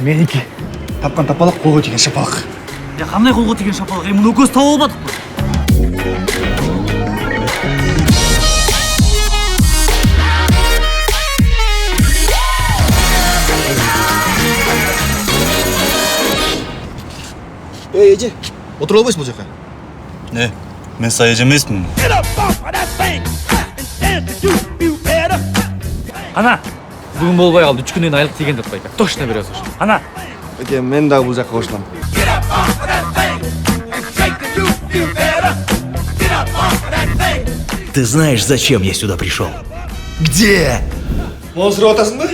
Меники. Тапқан тапалық, қолға тиген шапалық. Қандай қолға тиген шапалық? Мұны көз тауып албадық қой. Еже, отыра албайсың бұл жаққа? Ne? Ben sayıcı emesmін. Ана, бүгін болбай қалды. 3 күннен айлық тиген деп қойды. Точно бересің. Ана. Өте, мен дағы бұл жаққа қошылам. Ты знаешь, зачем я сюда пришел? Где? Оны сұрап атасың ба?